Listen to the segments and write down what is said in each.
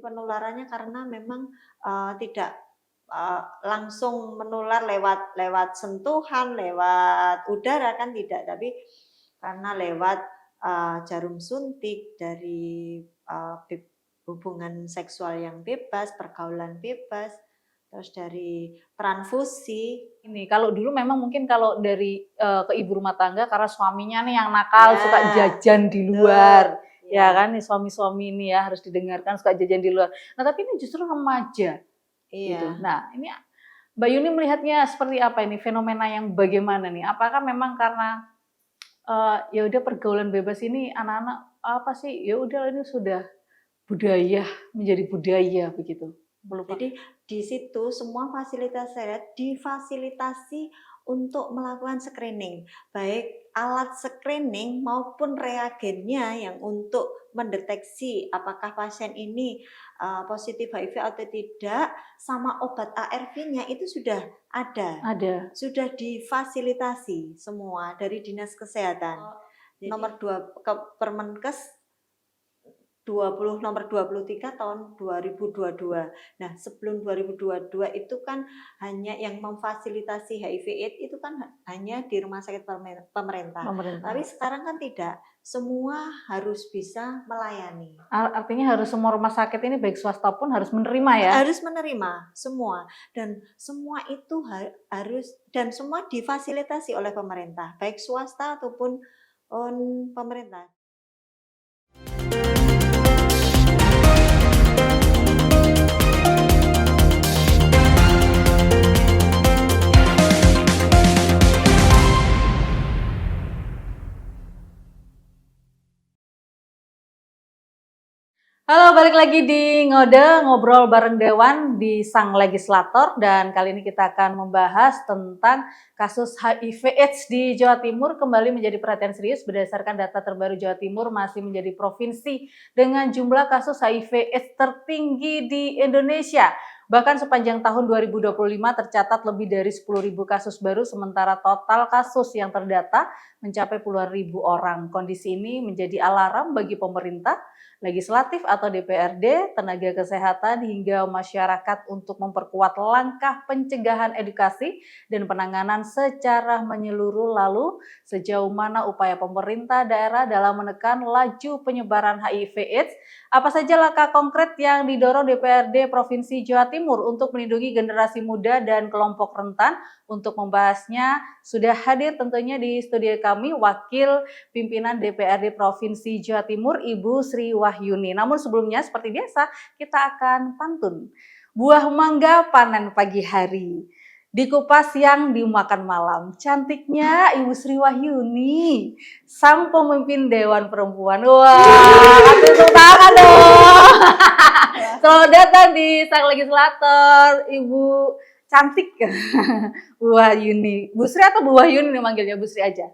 penularannya karena memang tidak langsung menular lewat sentuhan, lewat udara kan tidak, tapi karena lewat jarum suntik dari hubungan seksual yang bebas, pergaulan bebas, terus dari transfusi. Ini kalau dulu memang mungkin kalau dari ke ibu rumah tangga karena suaminya nih yang nakal, suka jajan di luar. Ya kan nih suami-suami ini ya harus didengarkan suka jajan di luar. Nah, tapi ini justru remaja. Gitu. Nah, ini Mbak Yuni melihatnya seperti apa ini fenomena yang bagaimana nih? Apakah memang karena ya udah pergaulan bebas ini anak-anak apa sih? Ya udah ini sudah budaya, menjadi budaya begitu. Jadi di situ semua fasilitas saya difasilitasi untuk melakukan screening, baik alat screening maupun reagennya yang untuk mendeteksi apakah pasien ini positif HIV atau tidak, sama obat ARV-nya itu sudah ada. Sudah difasilitasi semua dari Dinas Kesehatan. Nomor 2 Permenkes nomor 23 tahun 2022. Nah, sebelum 2022 itu kan hanya yang memfasilitasi HIV/AIDS itu kan hanya di rumah sakit pemerintah. Tapi sekarang kan tidak, semua harus bisa melayani. Artinya harus semua rumah sakit ini baik swasta pun harus menerima ya? Harus menerima semua, dan semua itu harus dan semua difasilitasi oleh pemerintah, baik swasta ataupun pemerintah. Halo, balik lagi di Ngode, ngobrol bareng Dewan di Sang Legislator, dan kali ini kita akan membahas tentang kasus HIV/AIDS di Jawa Timur kembali menjadi perhatian serius berdasarkan data terbaru. Jawa Timur masih menjadi provinsi dengan jumlah kasus HIV/AIDS tertinggi di Indonesia. Bahkan sepanjang tahun 2025 tercatat lebih dari 10.000 kasus baru, sementara total kasus yang terdata mencapai puluhan ribu orang. Kondisi ini menjadi alarm bagi pemerintah, legislatif atau DPRD, tenaga kesehatan hingga masyarakat untuk memperkuat langkah pencegahan, edukasi dan penanganan secara menyeluruh. Lalu sejauh mana upaya pemerintah daerah dalam menekan laju penyebaran HIV/AIDS? Apa saja langkah konkret yang didorong DPRD Provinsi Jawa Timur untuk melindungi generasi muda dan kelompok rentan? Untuk membahasnya sudah hadir tentunya di studio kami Wakil Pimpinan DPRD Provinsi Jawa Timur, Ibu Sri Wahyuni. Namun sebelumnya seperti biasa kita akan pantun. Buah mangga panen pagi hari, dikupas siang dimakan malam. Cantiknya Ibu Sri Wahyuni, sang pemimpin Dewan Perempuan. Wah, tepuk tangan dong. Selamat datang di Sang Legislator, Ibu cantik. Bu Wahyuni. Bu Sri atau Bu Wahyuni nih manggilnya? Bu Sri aja.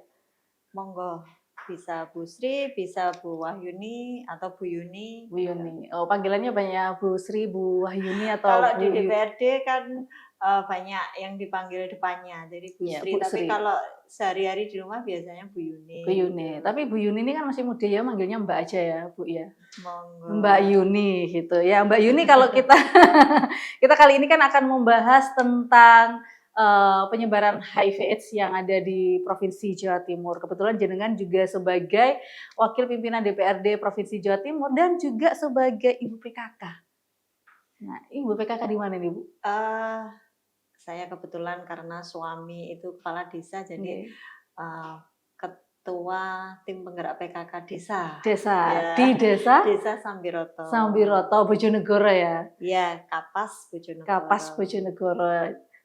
Monggo, bisa Bu Sri, bisa Bu Wahyuni atau Bu Yuni. Bu Yuni. Oh, panggilannya banyak Bu Sri, Bu Wahyuni atau kalau Bu di DPRD kan banyak yang dipanggil depannya, jadi Bu Sri. Bu Tapi Sri. Kalau sehari-hari di rumah biasanya Bu Yuni. Bu Yuni. Tapi Bu Yuni ini kan masih muda ya, manggilnya Mbak aja ya, Bu ya. Monggo. Mbak Yuni gitu ya. Mbak Yuni, kalau kita kita kali ini kan akan membahas tentang penyebaran HIV/AIDS yang ada di Provinsi Jawa Timur. Kebetulan jenengan juga sebagai Wakil Pimpinan DPRD Provinsi Jawa Timur dan juga sebagai Ibu PKK. Nah, Ibu PKK di mana nih, Bu? Saya kebetulan karena suami itu kepala desa, jadi ketua tim penggerak PKK desa. Ya. Di desa? Desa Sambiroto. Sambiroto, Bojonegoro ya? Iya, Kapas Bojonegoro. Kapas Bojonegoro.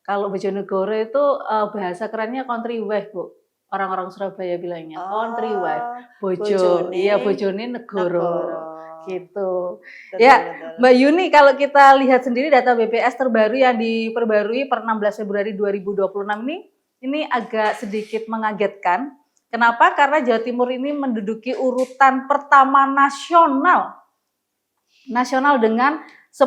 Kalau Bojonegoro itu bahasa kerennya country wife, Bu. Orang-orang Surabaya bilangnya country wife. Iya, Bojone Negoro. Gitu. Betul, ya, betul. Mbak Yuni, kalau kita lihat sendiri data BPS terbaru yang diperbarui per 16 Februari 2026 ini agak sedikit mengagetkan. Kenapa? Karena Jawa Timur ini menduduki urutan pertama nasional dengan 10.000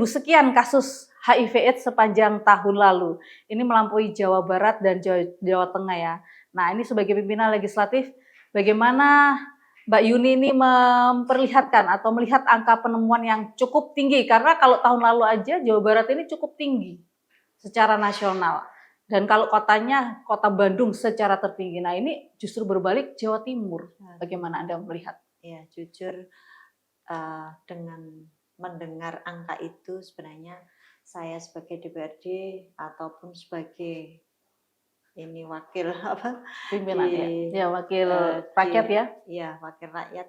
sekian kasus HIV/AIDS sepanjang tahun lalu. Ini melampaui Jawa Barat dan Jawa Tengah ya. Nah, ini sebagai pimpinan legislatif, bagaimana Mbak Yuni ini memperlihatkan atau melihat angka penemuan yang cukup tinggi? Karena kalau tahun lalu aja Jawa Barat ini cukup tinggi secara nasional. Dan kalau kotanya, kota Bandung secara tertinggi. Nah ini justru berbalik Jawa Timur. Bagaimana Anda melihat? Ya, jujur dengan mendengar angka itu sebenarnya saya sebagai DPRD ataupun sebagai ini wakil apa Pimpinan ya, di ya wakil di rakyat ya. ya wakil rakyat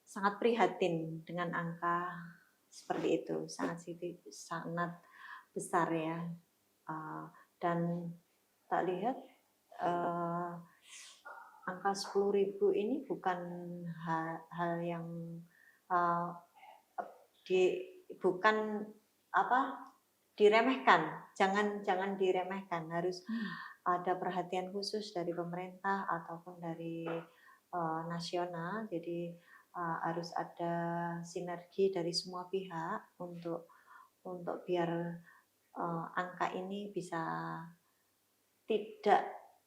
sangat prihatin dengan angka seperti itu, sangat besar ya. Dan tak lihat angka 10.000 ini bukan hal yang uh, bukan apa diremehkan, jangan diremehkan, harus ada perhatian khusus dari pemerintah ataupun dari nasional. Jadi harus ada sinergi dari semua pihak untuk biar angka ini bisa tidak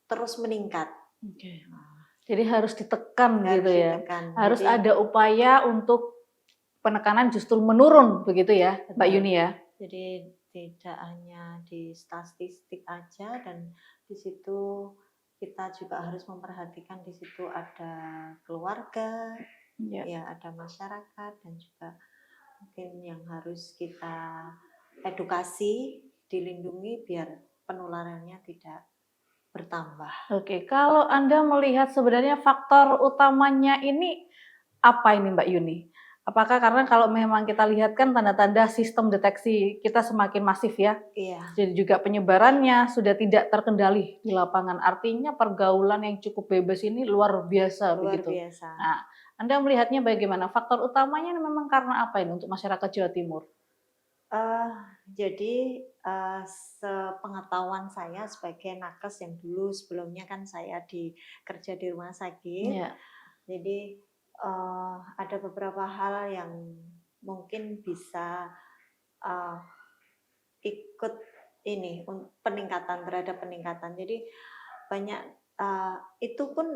terus meningkat. Okay. Jadi harus ditekan gitu ya. Ditekan. Harus Jadi, ada upaya untuk penekanan justru menurun begitu ya, Mbak Yuni ya. Jadi tidak hanya di statistik aja, dan di situ kita juga harus memperhatikan di situ ada keluarga, ya ada masyarakat, dan juga mungkin yang harus kita edukasi, dilindungi biar penularannya tidak bertambah. Oke, kalau Anda melihat sebenarnya faktor utamanya ini apa ini Mbak Yuni? Apakah karena kalau memang kita lihat kan tanda-tanda sistem deteksi kita semakin masif ya, jadi juga penyebarannya sudah tidak terkendali di lapangan. Artinya pergaulan yang cukup bebas ini luar biasa begitu. Nah, Anda melihatnya bagaimana? Faktor utamanya memang karena apa ini untuk masyarakat Jawa Timur? Jadi sepengetahuan saya sebagai nakes yang dulu sebelumnya kan saya kerja di rumah sakit, jadi ada beberapa hal yang mungkin bisa ikut ini terhadap peningkatan. Jadi banyak itu pun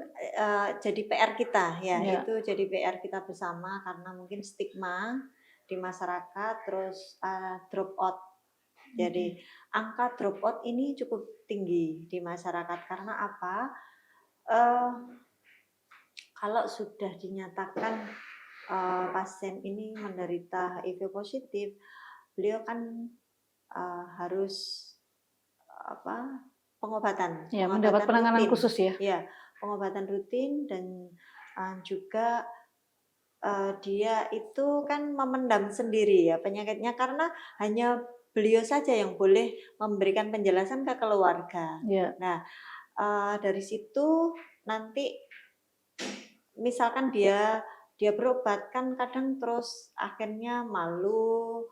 jadi PR kita ya, itu jadi PR kita bersama karena mungkin stigma di masyarakat, terus drop out. Jadi angka drop out ini cukup tinggi di masyarakat karena apa? Kalau sudah dinyatakan pasien ini menderita HIV positif, beliau kan harus pengobatan, mendapat penanganan rutin. Khusus ya. Ya, pengobatan rutin, dan juga dia itu kan memendam sendiri ya penyakitnya karena hanya beliau saja yang boleh memberikan penjelasan ke keluarga. Nah, dari situ nanti misalkan dia berobat kan kadang terus akhirnya malu,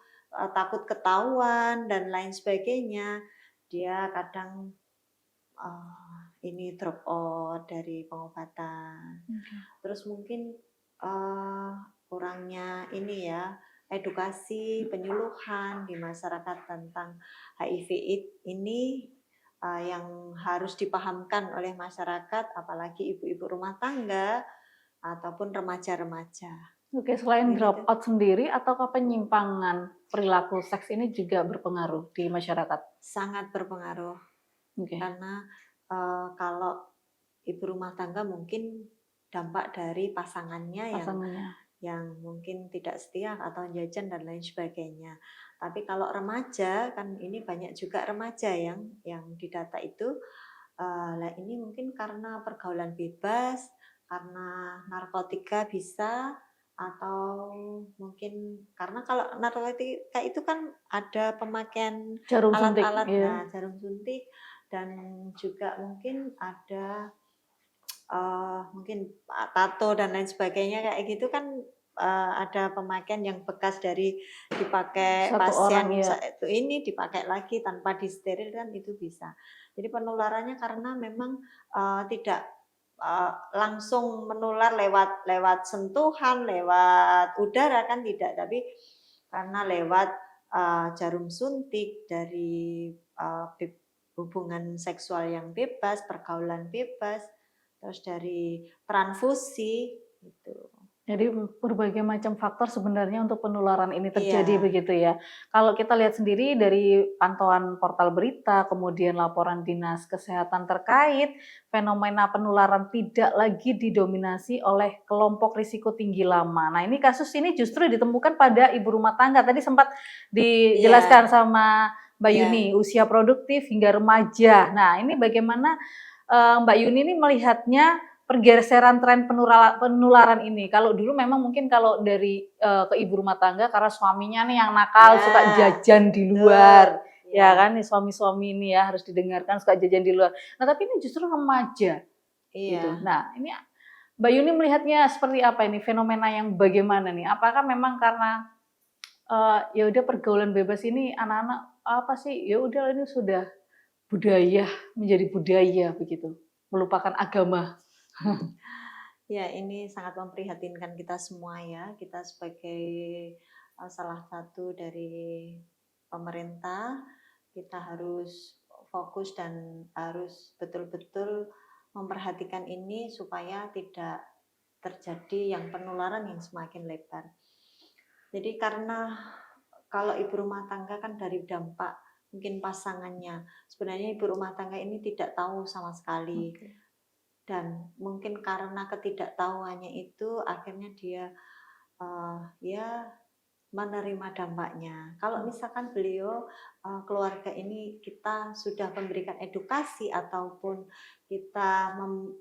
takut ketahuan dan lain sebagainya. Dia kadang ini drop out dari pengobatan. Terus mungkin kurangnya ini ya, edukasi, penyuluhan di masyarakat tentang HIV/AIDS ini yang harus dipahamkan oleh masyarakat, apalagi ibu-ibu rumah tangga ataupun remaja-remaja. Oke, selain drop out sendiri, ataukah penyimpangan perilaku seks ini juga berpengaruh di masyarakat? Sangat berpengaruh. Karena kalau ibu rumah tangga mungkin dampak dari pasangannya yang mungkin tidak setia atau jajan dan lain sebagainya. Tapi kalau remaja kan ini banyak juga remaja yang didata itu, ini mungkin karena pergaulan bebas, karena narkotika bisa, atau mungkin karena kalau narkotika itu kan ada pemakaian alat-alat, jarum suntik, dan juga mungkin ada mungkin tato dan lain sebagainya kayak gitu kan, ada pemakaian yang bekas dari dipakai pasien itu ini dipakai lagi tanpa disteril kan itu bisa. Jadi penularannya karena memang tidak langsung menular lewat sentuhan, lewat udara kan tidak, tapi karena lewat jarum suntik dari hubungan seksual yang bebas, pergaulan bebas, terus dari transfusi Gitu. Jadi berbagai macam faktor sebenarnya untuk penularan ini terjadi Iya, begitu ya. Kalau kita lihat sendiri dari pantauan portal berita, kemudian laporan Dinas Kesehatan terkait fenomena penularan tidak lagi didominasi oleh kelompok risiko tinggi lama. Nah, ini kasus ini justru ditemukan pada ibu rumah tangga. Tadi sempat dijelaskan iya, sama Mbak Yuni, iya. usia produktif hingga remaja. Nah, ini bagaimana Mbak Yuni ini melihatnya pergeseran tren penularan ini. Kalau dulu memang mungkin kalau dari ke ibu rumah tangga karena suaminya nih yang nakal, suka Ya, jajan di betul. luar, ya Ya, kan nih suami-suami ini ya harus didengarkan suka jajan di luar. Nah tapi ini justru remaja gitu. iya. Nah ini Mbak Yuni melihatnya seperti apa ini fenomena yang bagaimana nih? Apakah memang karena ya udah pergaulan bebas ini anak-anak apa sih? Ya udah ini sudah budaya menjadi budaya begitu, melupakan agama. Ya, ini sangat memprihatinkan kita semua ya. Kita sebagai salah satu dari pemerintah, kita harus fokus dan harus betul-betul memperhatikan ini supaya tidak terjadi yang penularan yang semakin lebar. Jadi karena kalau ibu rumah tangga kan dari dampak mungkin pasangannya, sebenarnya ibu rumah tangga ini tidak tahu sama sekali, Oke. dan mungkin karena ketidaktahuannya itu akhirnya dia ya menerima dampaknya. Kalau misalkan beliau keluarga ini kita sudah memberikan edukasi ataupun kita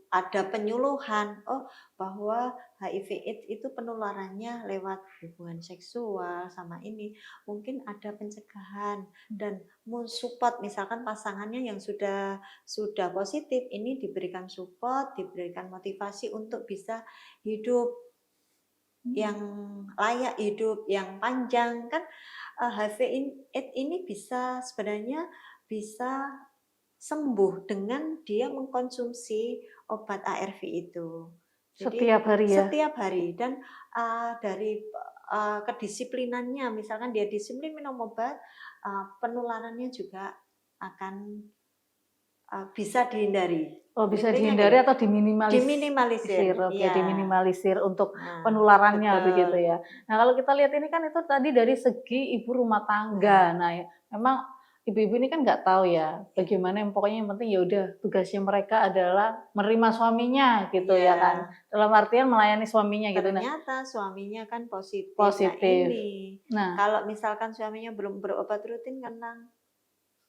ada penyuluhan, oh bahwa HIV/AIDS itu penularannya lewat hubungan seksual sama ini, mungkin ada pencegahan dan support misalkan pasangannya yang sudah positif ini diberikan support, diberikan motivasi untuk bisa hidup yang layak, hidup yang panjang kan. HIV/AIDS ini bisa sebenarnya bisa sembuh dengan dia mengkonsumsi obat ARV itu. Jadi Setiap hari ya? setiap hari dan dari kedisiplinannya, misalkan dia disiplin minum obat, penularannya juga akan bisa dihindari. Oh bisa Intinya dihindari gitu, atau diminimalisir, diminimalisir. oke Iya, diminimalisir untuk nah penularannya betul. begitu ya. Nah kalau kita lihat ini kan itu tadi dari segi ibu rumah Nah, tangga. Nah memang ibu-ibu ini kan nggak tahu ya ya, bagaimana yang pokoknya yang penting ya udah tugasnya mereka adalah menerima suaminya gitu ya kan. iya. Dalam artian melayani suaminya gitu. Nah Ternyata suaminya kan positif. Nah positif. ini, Nah kalau misalkan suaminya belum berobat rutin kan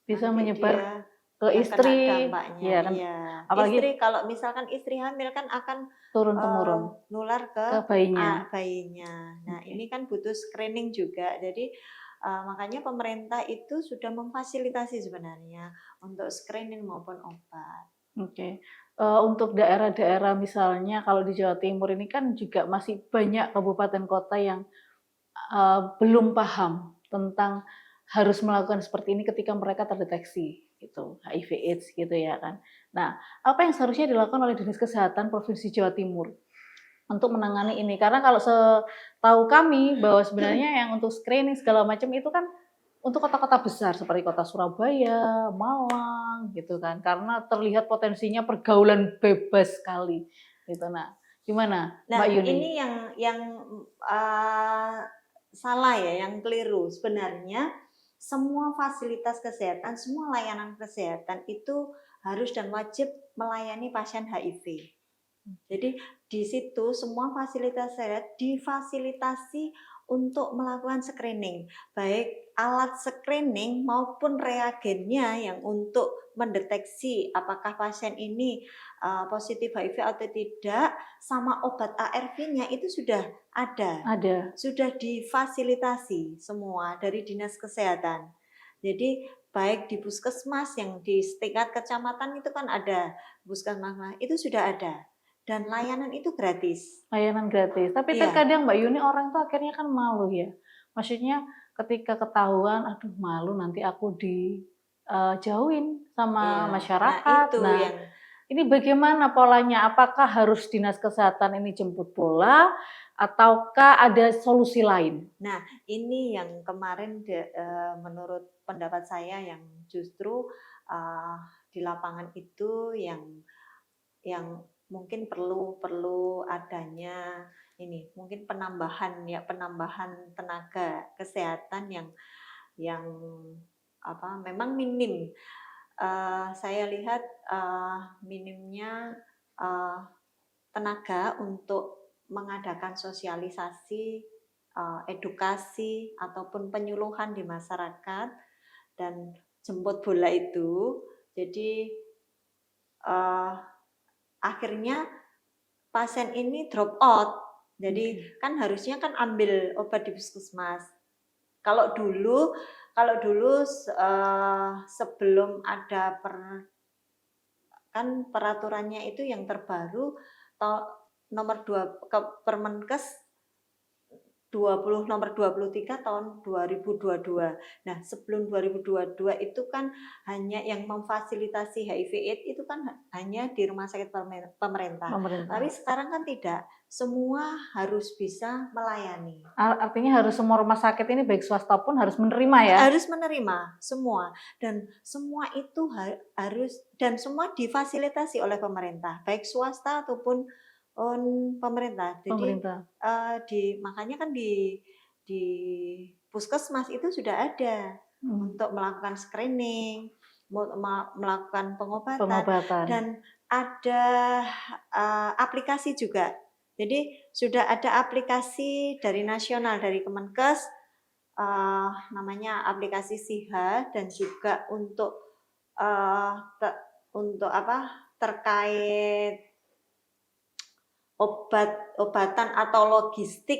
bisa nanti menyebar dia ke yang kena istri, dampaknya. ya kan. Iya, Apalagi istri kalau misalkan istri hamil kan akan turun temurun nular ke ke bayinya. bayinya. Nah Oke. ini kan butuh screening juga. Jadi makanya pemerintah itu sudah memfasilitasi sebenarnya untuk screening maupun obat. Oke, untuk daerah-daerah misalnya kalau di Jawa Timur ini kan juga masih banyak kabupaten kota yang, belum paham tentang harus melakukan seperti ini ketika mereka terdeteksi gitu, HIV/AIDS gitu ya kan. Nah, apa yang seharusnya dilakukan oleh Dinas Kesehatan Provinsi Jawa Timur untuk menangani ini? Karena kalau setahu kami bahwa sebenarnya yang untuk screening segala macam itu kan untuk kota-kota besar seperti kota Surabaya, Malang gitu kan, karena terlihat potensinya pergaulan bebas sekali gitu. Nah, gimana Nah, Mbak Yuni? ini yang salah ya, yang keliru. Sebenarnya semua fasilitas kesehatan, semua layanan kesehatan itu harus dan wajib melayani pasien HIV. Jadi di situ semua fasilitas kesehatan difasilitasi untuk melakukan screening, baik alat screening maupun reagennya yang untuk mendeteksi apakah pasien ini positif HIV atau tidak, sama obat ARV-nya itu sudah ada, Ada, sudah difasilitasi semua dari Dinas Kesehatan. Jadi baik di puskesmas yang di tingkat kecamatan itu kan ada puskesmas, itu sudah ada dan layanan itu gratis. layanan gratis. Tapi Iya, terkadang Mbak Yuni orang tuh akhirnya kan malu ya. Maksudnya ketika ketahuan, aduh malu nanti aku dijauhin sama iya. Nah masyarakat. itu Nah, yang ini bagaimana polanya? Apakah harus dinas kesehatan ini jemput bola ataukah ada solusi lain? nah ini yang kemarin menurut pendapat saya yang justru di lapangan itu yang mungkin perlu adanya ini, mungkin penambahan tenaga kesehatan yang memang minim. Saya lihat minimnya tenaga untuk mengadakan sosialisasi, edukasi ataupun penyuluhan di masyarakat dan jemput bola itu. Jadi akhirnya pasien ini drop out. Jadi kan harusnya kan ambil obat di puskesmas. Kalau dulu sebelum ada peraturannya itu yang terbaru nomor 2 Permenkes nomor 23 tahun 2022. Nah, sebelum 2022 itu kan hanya yang memfasilitasi HIV/AIDS itu kan hanya di rumah sakit pemerintah. Tapi sekarang kan tidak, semua harus bisa melayani. Artinya harus semua rumah sakit ini baik swasta pun harus menerima ya? Harus menerima semua, dan semua itu harus, dan semua difasilitasi oleh pemerintah, baik swasta ataupun pemerintah. Jadi makanya kan di puskesmas itu sudah ada untuk melakukan screening, melakukan pengobatan. Dan ada aplikasi juga. Jadi sudah ada aplikasi dari nasional, dari Kemenkes, namanya aplikasi SIHA, dan juga untuk terkait obatan atau logistik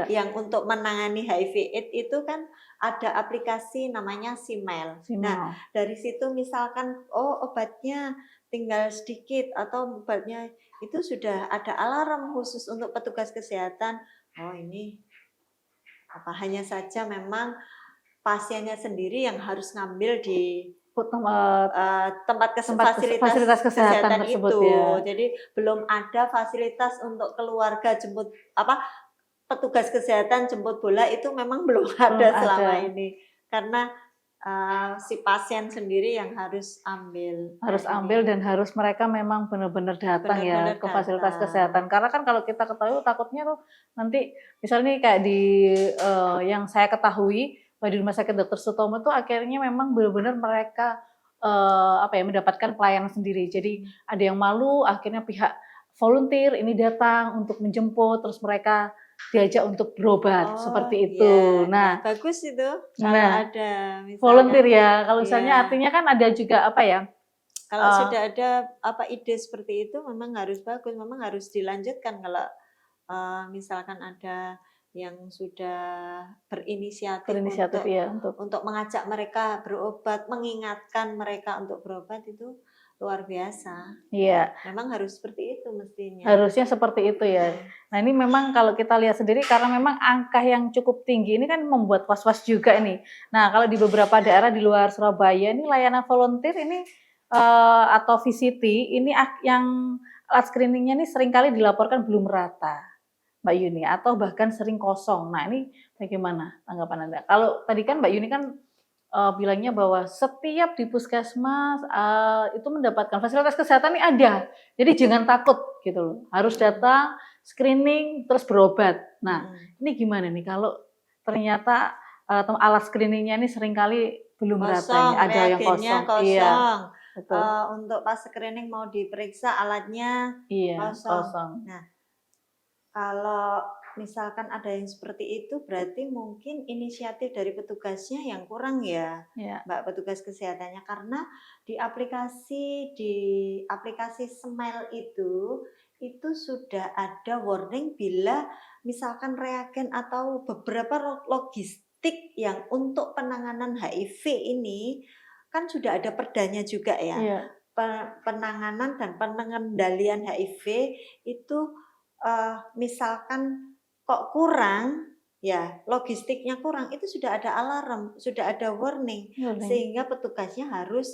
yang untuk menangani HIV/AIDS itu kan ada aplikasi namanya Simel. Nah, dari situ misalkan obatnya tinggal sedikit atau obatnya itu sudah ada alarm khusus untuk petugas kesehatan. Ini hanya saja memang pasiennya sendiri yang harus ngambil di tempat fasilitas kesehatan tersebut, itu ya. Jadi belum ada fasilitas untuk keluarga jemput petugas kesehatan jemput bola, itu memang belum ada selama ini, karena si pasien sendiri yang harus ambil dan harus mereka memang benar-benar datang ke fasilitas kesehatan. Karena kan kalau kita ketahui takutnya tuh nanti misalnya kayak di yang saya ketahui di Rumah Sakit Dr. Sutomo tuh akhirnya memang benar-benar mereka mendapatkan pelayanan sendiri. Jadi ada yang malu, akhirnya pihak volunteer ini datang untuk menjemput, terus mereka diajak untuk berobat seperti itu. Iya. Nah, bagus itu kalau ada misalnya, volunteer ya. Kalau misalnya artinya kan ada juga kalau sudah ada ide seperti itu, memang harus bagus, memang harus dilanjutkan. Kalau misalkan ada yang sudah berinisiatif untuk mengajak mereka berobat, mengingatkan mereka untuk berobat, itu luar biasa. Iya. Memang harus seperti itu mestinya. Harusnya seperti itu ya. Nah, ini memang kalau kita lihat sendiri karena memang angka yang cukup tinggi ini kan membuat was-was juga nih. Nah, kalau di beberapa daerah di luar Surabaya ini layanan volunteer ini atau VCT ini yang alat screeningnya ini seringkali dilaporkan belum rata, Mbak Yuni, atau bahkan sering kosong. Nah, ini bagaimana tanggapan Anda? Kalau tadi kan Mbak Yuni kan bilangnya bahwa setiap di puskesmas itu mendapatkan fasilitas kesehatan ini ada. Jadi jangan takut gitu loh. Harus datang, screening, terus berobat. Nah, ini gimana nih kalau ternyata alat screeningnya ini seringkali belum rata, ada yang kosong. Iya. Untuk pas screening mau diperiksa alatnya kosong. Nah, kalau misalkan ada yang seperti itu, berarti mungkin inisiatif dari petugasnya yang kurang ya, Mbak, petugas kesehatannya. Karena di aplikasi Smile itu sudah ada warning bila misalkan reagen atau beberapa logistik yang untuk penanganan HIV ini kan sudah ada perdanya juga ya. Penanganan dan pengendalian HIV itu misalkan kok kurang ya, logistiknya kurang, itu sudah ada alarm, sudah ada warning. Sehingga petugasnya harus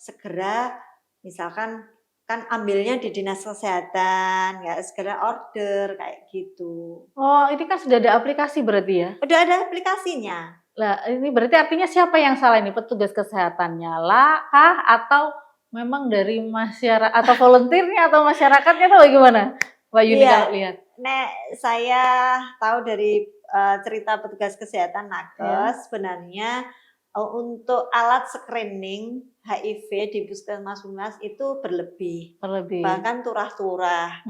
segera, misalkan kan ambilnya di dinas kesehatan, ya segera order kayak gitu. Ini kan sudah ada aplikasi berarti ya? Udah ada aplikasinya. Lah, ini berarti artinya siapa yang salah ini? Petugas kesehatannya lah kah atau memang dari masyarakat atau volunteernya atau masyarakatnya tuh bagaimana, Mbak Yuni Iya, kalau lihat? nek saya tahu dari cerita petugas kesehatan Ya, nakes, sebenarnya untuk alat screening HIV di puskesmas itu berlebih, terlebih. bahkan turah-turah.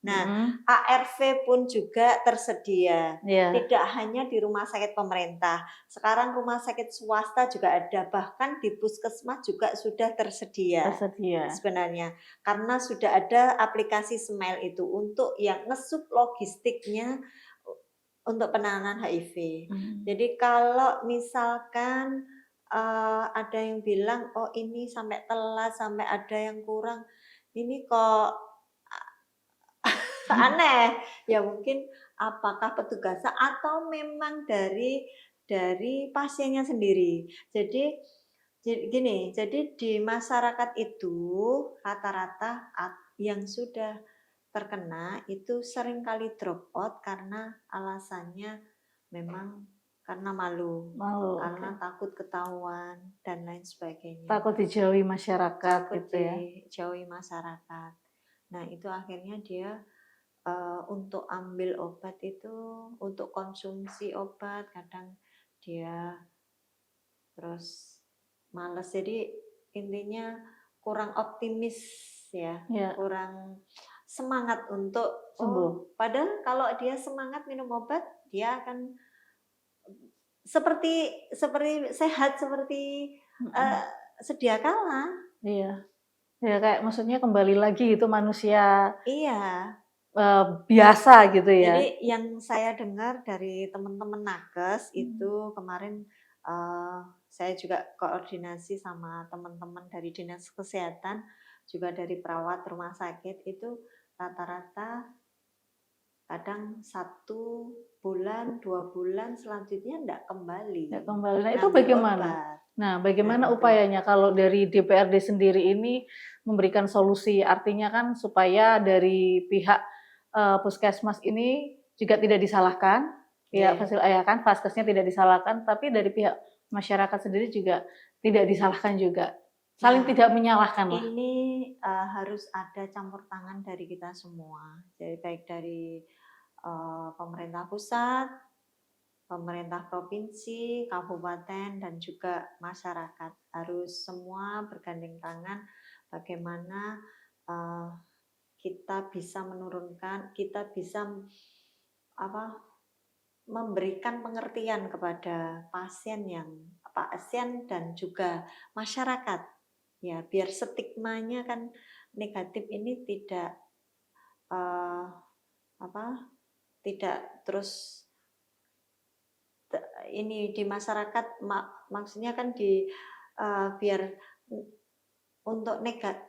Nah, Mhm. ARV pun juga tersedia, Iya, tidak hanya di rumah sakit pemerintah. Sekarang rumah sakit swasta juga ada, bahkan di puskesmas juga sudah tersedia tersedia. sebenarnya. Karena sudah ada aplikasi Smile itu untuk yang ngesup logistiknya untuk penanganan HIV. Mhm. Jadi kalau misalkan ada yang bilang, "Oh ini sampai telat, sampai ada yang kurang, ini kok aneh." Ya mungkin apakah petugasnya atau memang dari pasiennya sendiri. Gini, jadi di masyarakat itu rata-rata yang sudah terkena itu seringkali drop out karena alasannya memang karena malu, Malu, oke. karena takut ketahuan dan lain sebagainya. Takut dijauhi masyarakat Takut gitu ya? dijauhi masyarakat. Nah, itu akhirnya dia untuk ambil obat itu, untuk konsumsi obat kadang dia terus males. Jadi intinya kurang optimis ya, Iya, kurang semangat untuk sembuh. padahal kalau dia semangat minum obat, dia akan seperti seperti sehat seperti Mhm. eee, sedia kala. Iya. Ya kayak maksudnya kembali lagi itu manusia, Iya. biasa gitu ya? Jadi yang saya dengar dari teman-teman nakes Mmm. itu kemarin, saya juga koordinasi sama teman-teman dari dinas kesehatan, juga dari perawat rumah sakit itu rata-rata kadang 1 bulan, 2 bulan selanjutnya ndak Ya kembali kembali. Nah itu ngambil bagaimana? obat. Nah Nah bagaimana itu. upayanya kalau dari DPRD sendiri ini memberikan solusi? Artinya kan supaya dari pihak, puskesmas ini juga tidak disalahkan, pihak Iya. ya kan, vaskesnya tidak disalahkan, tapi dari pihak masyarakat sendiri juga tidak disalahkan juga. Saling Nah, tidak menyalahkanlah. ini, harus ada campur tangan dari kita semua. Jadi baik dari, pemerintah pusat, pemerintah provinsi, kabupaten, dan juga masyarakat. Harus semua bergandeng tangan bagaimana, eee, kita bisa menurunkan, kita bisa apa, memberikan pengertian kepada pasien dan juga masyarakat. Ya, biar stigmanya kan negatif ini tidak, eee, apa, tidak terus ini di masyarakat maksudnya kan biar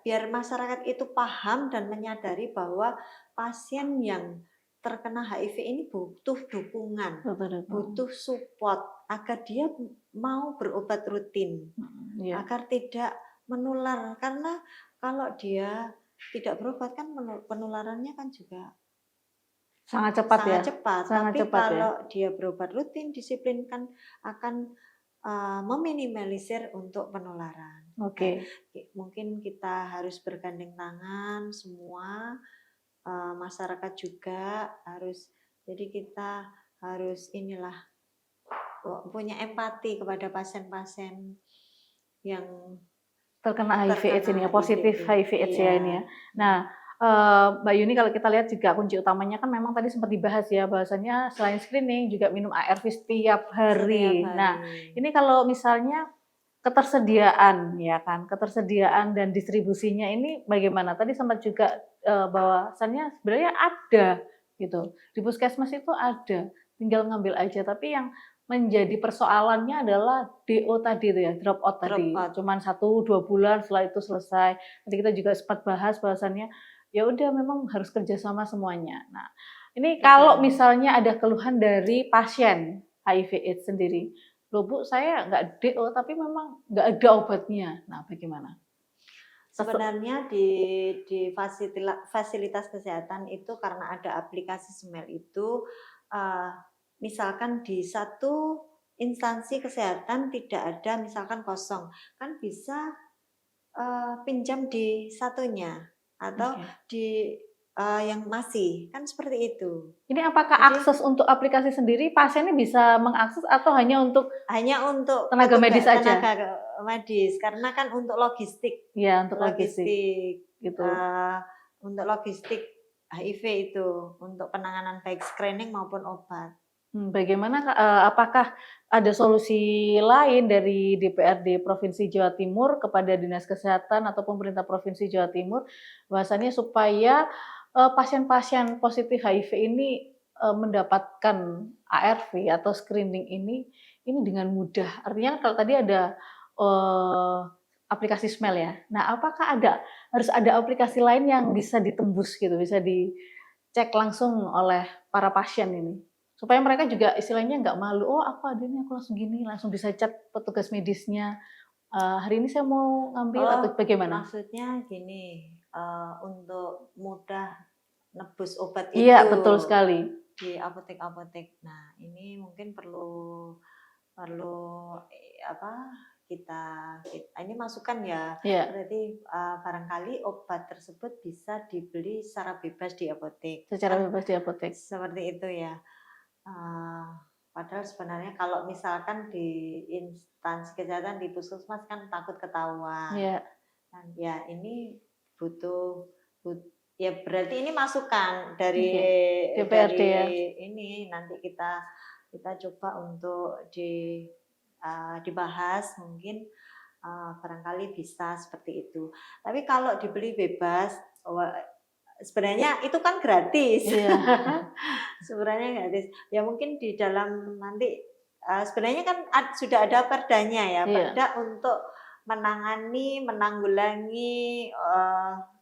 biar masyarakat itu paham dan menyadari bahwa pasien yang terkena HIV ini butuh dukungan, Betul betul. butuh support agar dia mau berobat rutin, Iya. agar tidak menular. Karena kalau dia tidak berobat kan penularannya kan juga Sangat cepat ya? sangat cepat. Sangat Tapi cepat ya? kalau dia berobat rutin, disiplin kan akan meminimalisir untuk penularan. Nah, Oke. mungkin kita harus bergandeng tangan semua, masyarakat juga harus, jadi kita harus inilah punya empati kepada pasien-pasien yang Terkena HIV/AIDS terkena ini ya, HIV positif ini. HIV/AIDS ya Iya. ini ya. Nah, Mbak Yuni kalau kita lihat juga kunci utamanya kan memang tadi sempat dibahas ya, bahwasanya selain screening juga minum ARV setiap Setiap hari. Nah, hari. ini kalau misalnya ketersediaan ya kan, ketersediaan dan distribusinya ini bagaimana? Tadi sempat juga, bahwasannya sebenarnya ada gitu, di puskesmas itu ada, tinggal ngambil aja. Tapi yang menjadi persoalannya adalah DO tadi itu ya, drop out Drop tadi. out. Cuman 1, 2 bulan setelah itu selesai. Tadi kita juga sempat bahas bahwasannya, ya udah memang harus kerjasama semuanya. Nah, ini kalau Betul. misalnya ada keluhan dari pasien HIV/AIDS sendiri, "Loh Bu, saya nggak DO tapi memang nggak ada obatnya." Nah, bagaimana? Sebenarnya di fasilitas kesehatan itu karena ada aplikasi Smile itu, eee, misalkan di satu instansi kesehatan tidak ada misalkan kosong, kan bisa pinjam di satunya atau Oke. di, yang masih, kan seperti itu. Ini apakah Jadi akses untuk aplikasi sendiri pasiennya bisa mengakses atau hanya untuk hanya untuk tenaga medis aja? tenaga medis, karena kan untuk logistik Iya, untuk logistik logistik, gitu. eee, untuk logistik HIV itu, untuk penanganan baik screening maupun obat. Bagaimana apakah ada solusi lain dari DPRD Provinsi Jawa Timur kepada Dinas Kesehatan atau pemerintah Provinsi Jawa Timur, bahwasannya supaya, pasien-pasien positif HIV ini, mendapatkan ARV atau screening ini dengan mudah? Artinya kalau tadi ada, eee, aplikasi Smile ya. Nah, apakah harus ada aplikasi lain yang bisa ditembus gitu, bisa dicek langsung oleh para pasien ini? Supaya mereka juga istilahnya nggak malu, "Oh aku ada nih, aku langsung gini," langsung bisa chat petugas medisnya, "Hari ini saya mau ngambil," Oh, atau bagaimana? maksudnya gini, untuk mudah nebus obat Iya, itu betul sekali. di apotek-apotek. Nah, ini mungkin perlu perlu, apa, kita ini masukan ya, Iya, berarti, barangkali obat tersebut bisa dibeli secara bebas di apotek, secara kan bebas di apotek. seperti itu ya. Eee, Padahal sebenarnya kalau misalkan di instansi kesehatan, di puskesmas kan takut ketahuan. Iya, Kan ya ini butuh but ya berarti ini masukan oke. DPRD dari ya? ini nanti kita coba untuk dibahas mungkin, barangkali bisa seperti itu. Tapi kalau dibeli bebas, sebenarnya itu kan gratis. Iya, Sebenarnya gratis. Ya mungkin di dalam nanti, sebenarnya kan sudah ada perdanya ya, iya. perda untuk menanggulangi,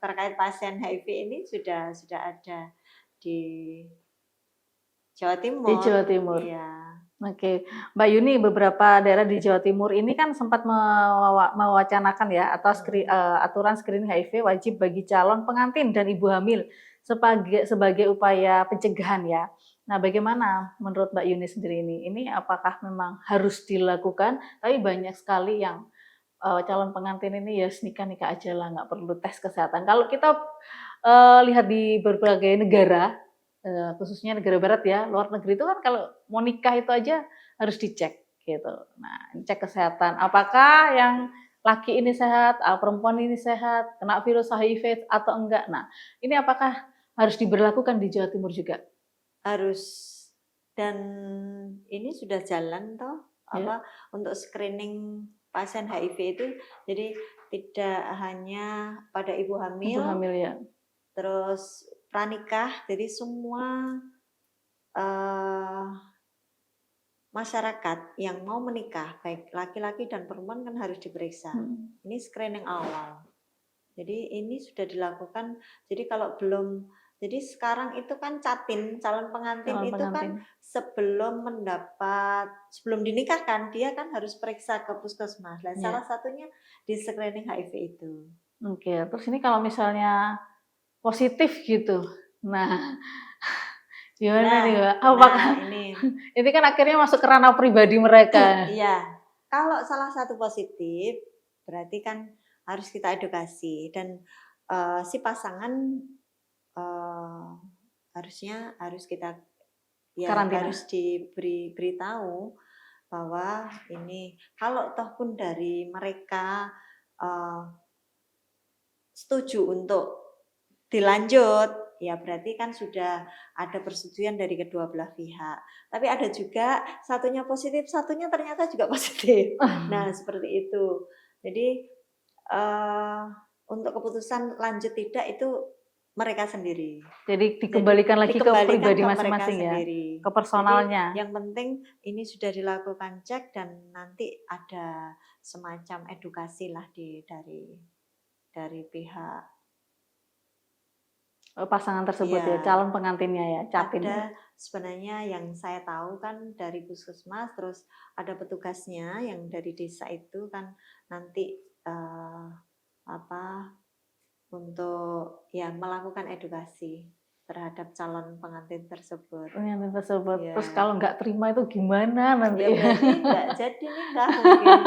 terkait pasien HIV ini sudah ada di Jawa Di Timur. Jawa Timur. Iya. Oke, Mbak Yuni, beberapa daerah di Jawa Timur ini kan sempat mewacanakan ya Mhm. aturan screening HIV wajib bagi calon pengantin dan ibu hamil sebagai upaya pencegahan ya. Nah, bagaimana menurut Mbak Yuni sendiri ini? Ini apakah memang harus dilakukan? Tapi banyak sekali yang calon pengantin ini ya nikah-nikah aja lah, nggak perlu tes kesehatan. Kalau kita lihat di berbagai negara, khususnya negara barat ya, luar negeri itu kan kalau mau nikah itu aja harus dicek gitu. Nah, cek kesehatan, apakah yang laki ini sehat, perempuan ini sehat, kena virus HIV atau enggak. Nah, ini apakah harus diberlakukan di Jawa Timur juga? Harus, dan ini sudah jalan toh, Ya, untuk screening pasien HIV itu, jadi tidak hanya pada ibu ibu hamil, hamil ya. terus pranikah, jadi semua, eee, masyarakat yang mau menikah, baik laki-laki dan perempuan kan harus diperiksa. Mhm, Ini screening awal. Jadi ini sudah dilakukan, jadi kalau belum, jadi sekarang itu kan calon pengantin calon itu kan pengantin. sebelum dinikahkan, dia kan harus periksa ke puskesmas. Nah, Ya. salah satunya di screening HIV itu. Oke, terus ini kalau misalnya positif gitu. Nah, gimana Nah nih, Mbak? nah Apakah ini, ini kan akhirnya masuk ke ranah pribadi mereka? iya, kalau salah satu positif, berarti kan harus kita edukasi dan, si pasangan, eee, harus kita, ya Karantina? harus beritahu bahwa ini kalau toh pun dari mereka, eee, setuju untuk dilanjut, ya berarti kan sudah ada persetujuan dari kedua belah pihak. Tapi ada juga satunya positif, satunya ternyata juga positif. Nah, seperti itu. Jadi, eee, untuk keputusan lanjut tidak itu mereka sendiri. Jadi Jadi dikembalikan lagi ke dikembalikan pribadi ke mereka masing-masing ya? sendiri. Ke Jadi personalnya? yang penting ini sudah dilakukan cek dan nanti ada semacam edukasi lah dari pihak, Pasangan tersebut ya, ya. calon pengantinnya ya, capim ya? Ada sebenarnya yang saya tahu kan dari puskesmas, terus ada petugasnya yang dari desa itu kan nanti, apa, untuk ya melakukan edukasi terhadap calon pengantin tersebut. Pengantin tersebut. Terus Ya. kalau nggak terima itu gimana nanti? Ya berarti nggak jadi nikah mungkin.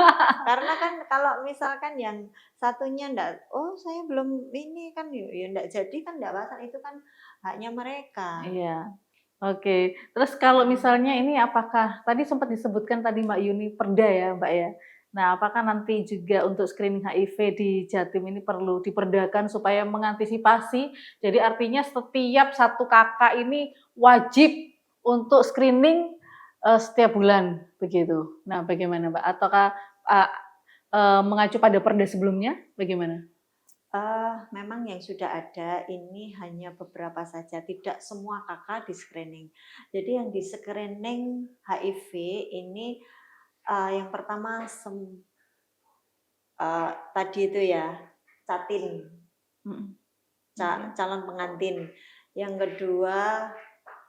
Karena kan kalau misalkan yang satunya nggak, oh saya belum ini kan, ya nggak jadi kan nggak masalah, itu kan haknya mereka. Iya. Oke. Terus kalau misalnya ini apakah tadi sempat disebutkan tadi Mbak Yuni perda ya Mbak ya. Nah, apakah nanti juga untuk screening HIV di Jatim ini perlu diperdakan supaya mengantisipasi? Jadi artinya setiap satu kakak ini wajib untuk screening setiap bulan begitu. Nah, bagaimana Mbak? Ataukah uh, mengacu pada perda sebelumnya? Bagaimana? Memang yang sudah ada ini hanya beberapa saja, tidak semua kakak di screening. Jadi yang di screening HIV ini yang pertama tadi itu ya, catin, calon pengantin. Yang kedua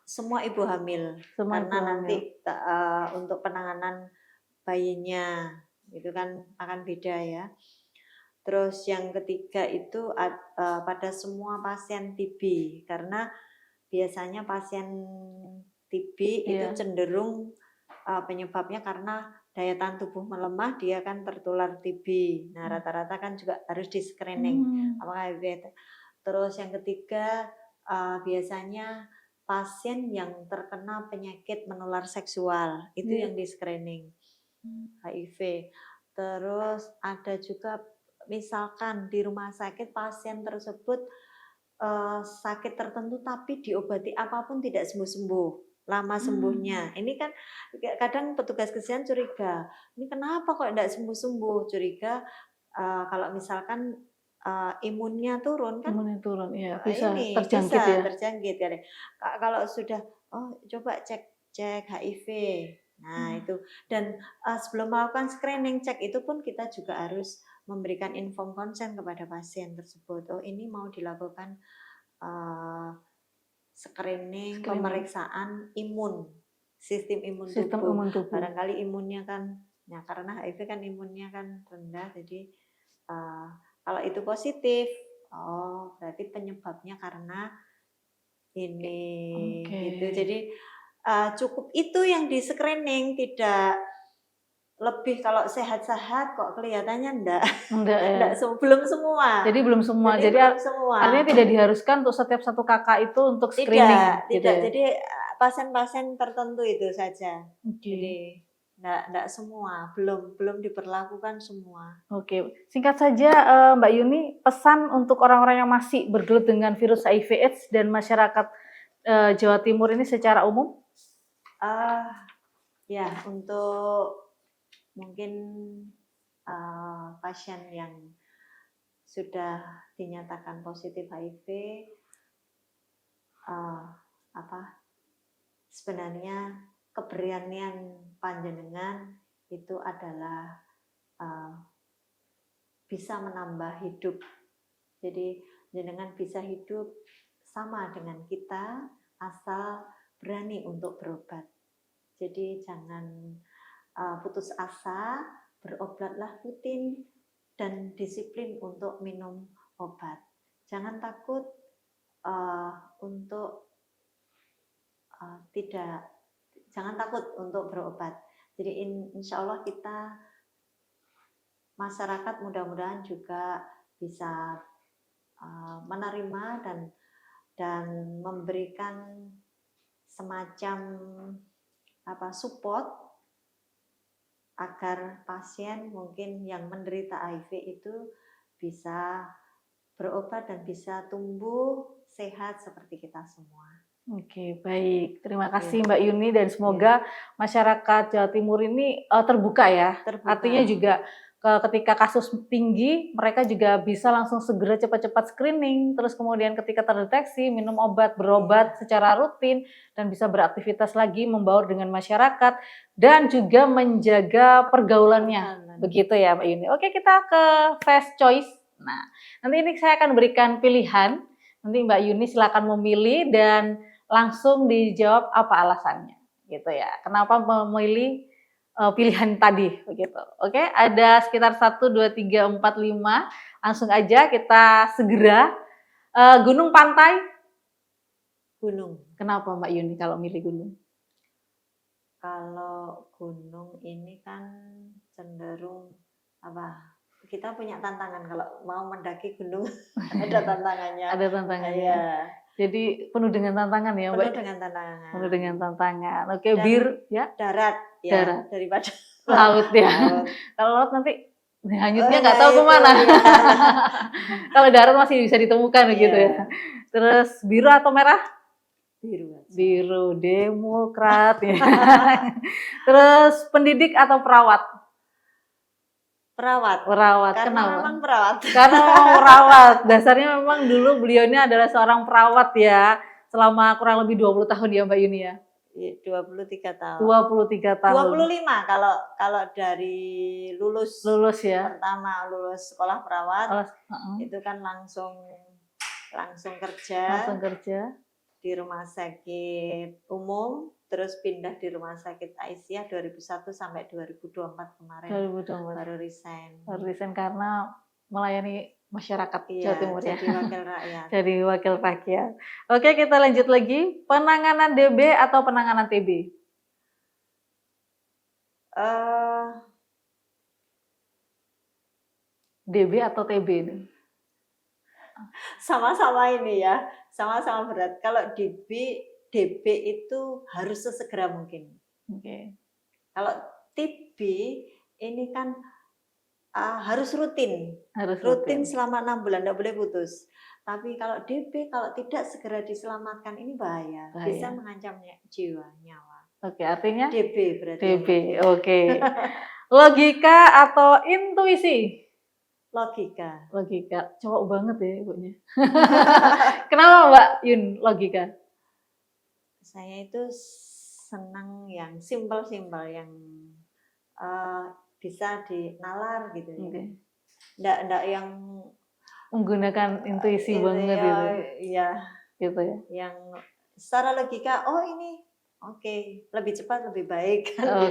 semua ibu hamil, Semua karena ibu nanti hamil. untuk penanganan bayinya itu kan akan beda ya. Terus yang ketiga itu pada semua pasien TB, karena biasanya pasien TB itu Iya. cenderung penyebabnya karena daya tahan tubuh melemah, dia kan tertular TB. Nah, rata-rata kan juga harus di screening apakah HIV. Terus yang ketiga biasanya pasien yang terkena penyakit menular seksual, itu Iya. yang di screening HIV. Terus ada juga misalkan di rumah sakit pasien tersebut sakit tertentu tapi diobati apapun tidak sembuh-sembuh, lama sembuhnya. Ini kan kadang petugas kesehatan curiga, ini kenapa kok tidak sembuh-sembuh? Curiga kalau misalkan imunnya turun kan, Imunnya turun, iya, bisa ini terjangkit bisa ya. terjangkit ya. Kalau sudah coba cek HIV. Nah, itu. Dan sebelum melakukan screening cek itu pun kita juga harus memberikan inform konsen kepada pasien tersebut. Oh, ini mau dilakukan screening, pemeriksaan imun, sistem imun tubuh. Barangkali imunnya kan, ya karena HIV kan imunnya kan rendah, jadi kalau itu positif, oh berarti penyebabnya karena ini, gitu. Jadi cukup itu yang di screening, tidak lebih. Kalau sehat-sehat kok kelihatannya enggak ya. Belum semua. Jadi belum semua. Jadi belum semua. Artinya tidak diharuskan untuk setiap satu kakak itu untuk screening. Tidak. Ya? Jadi pasien-pasien tertentu itu saja. Jadi enggak semua, belum diberlakukan semua. Oke, singkat saja Mbak Yuni, pesan untuk orang-orang yang masih bergelut dengan virus HIV/AIDS dan masyarakat Jawa Timur ini secara umum? Ya, untuk mungkin pasien yang sudah dinyatakan positif HIV, sebenarnya keberanian panjenengan itu adalah bisa menambah hidup. Jadi jenengan bisa hidup sama dengan kita asal berani untuk berobat. Jadi jangan putus asa, berobatlah rutin dan disiplin untuk minum obat. Jangan takut jangan takut untuk berobat. Jadi insya Allah kita masyarakat mudah-mudahan juga bisa menerima dan memberikan semacam support agar pasien mungkin yang menderita HIV itu bisa berobat dan bisa tumbuh sehat seperti kita semua. Oke, baik. Terima kasih Mbak Yuni dan semoga masyarakat Jawa Timur ini terbuka ya. Artinya juga ketika kasus tinggi, mereka juga bisa langsung segera cepat-cepat screening, terus kemudian ketika terdeteksi minum obat, berobat secara rutin dan bisa beraktivitas lagi, membaur dengan masyarakat dan juga menjaga pergaulannya. Begitu ya Mbak Yuni. Oke, kita ke Fast Choice. Nah, nanti ini saya akan berikan pilihan. Nanti Mbak Yuni silakan memilih dan langsung dijawab apa alasannya, gitu ya. Kenapa memilih pilihan tadi, begitu. Oke, ada sekitar 1, 2, 3, 4, 5. Langsung aja kita segera. Gunung, pantai? Gunung. Kenapa Mbak Yuni kalau milih gunung? Kalau gunung ini kan cenderung apa? Kita punya tantangan kalau mau mendaki gunung ada tantangannya. Ada tantangannya. Iya, Jadi penuh dengan tantangan ya Mbak? penuh dengan tantangan. Penuh dengan tantangan. Oke, Dan ya darat ya Darat. daripada laut ya. laut. Kalau laut nanti hanyutnya Oh, nggak nah tahu itu, kemana. iya. Kalau darat masih bisa ditemukan gitu ya. Iya, Terus biru atau merah? biru aja. Biru, Demokrat ya. Terus pendidik atau perawat? Perawat. Perawat. Karena Kenapa? memang perawat. Karena memang perawat. Dasarnya memang dulu beliau ini adalah seorang perawat ya. Selama kurang lebih 20 tahun ya Mbak Yuni ya. 23 tahun. 23 tahun. 25 kalau dari lulus ya. pertama lulus sekolah perawat Uh-uh. itu kan langsung kerja. Langsung kerja di rumah sakit umum, terus pindah di rumah sakit Aisyah 2001 sampai 2024 kemarin 2024. baru resign. Baru resign karena melayani masyarakat Jawa Timur ya. Jadi wakil rakyat. Jadi wakil rakyat. Oke, kita lanjut lagi. Penanganan DB atau penanganan TB? DB atau TB ini? Sama-sama ini ya, sama-sama berat. Kalau DB itu harus sesegera mungkin. Oke. Kalau TB ini kan harus rutin. Harus rutin selama 6 bulan, tidak boleh putus. Tapi kalau DB kalau tidak segera diselamatkan ini bahaya. Bisa mengancam jiwa, nyawa. Oke, artinya DB berarti. DB, oke. Logika atau intuisi? Logika. Logika, cowok banget ya ibunya. Kenapa Mbak Yun logika? Saya itu senang yang simpel-simpel, yang bisa dinalar gitu ya. Okay. Nggak yang menggunakan intuisi banget ya, itu. Iya. Gitu ya. Yang secara logika, oh ini oke, lebih cepat lebih baik.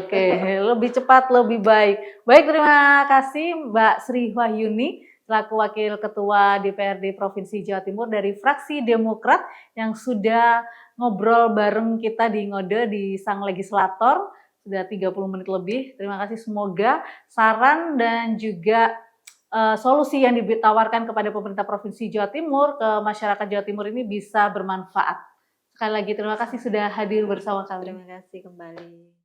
Oke, lebih cepat lebih baik. Baik, terima kasih Mbak Sri Wahyuni selaku Wakil Ketua DPRD Provinsi Jawa Timur dari fraksi Demokrat yang sudah ngobrol bareng kita di Ngode di Sang Legislator sudah 30 menit lebih. Terima kasih, semoga saran dan juga solusi yang ditawarkan kepada pemerintah Provinsi Jawa Timur ke masyarakat Jawa Timur ini bisa bermanfaat. Sekali lagi terima kasih sudah hadir bersama kami. Terima kasih kembali.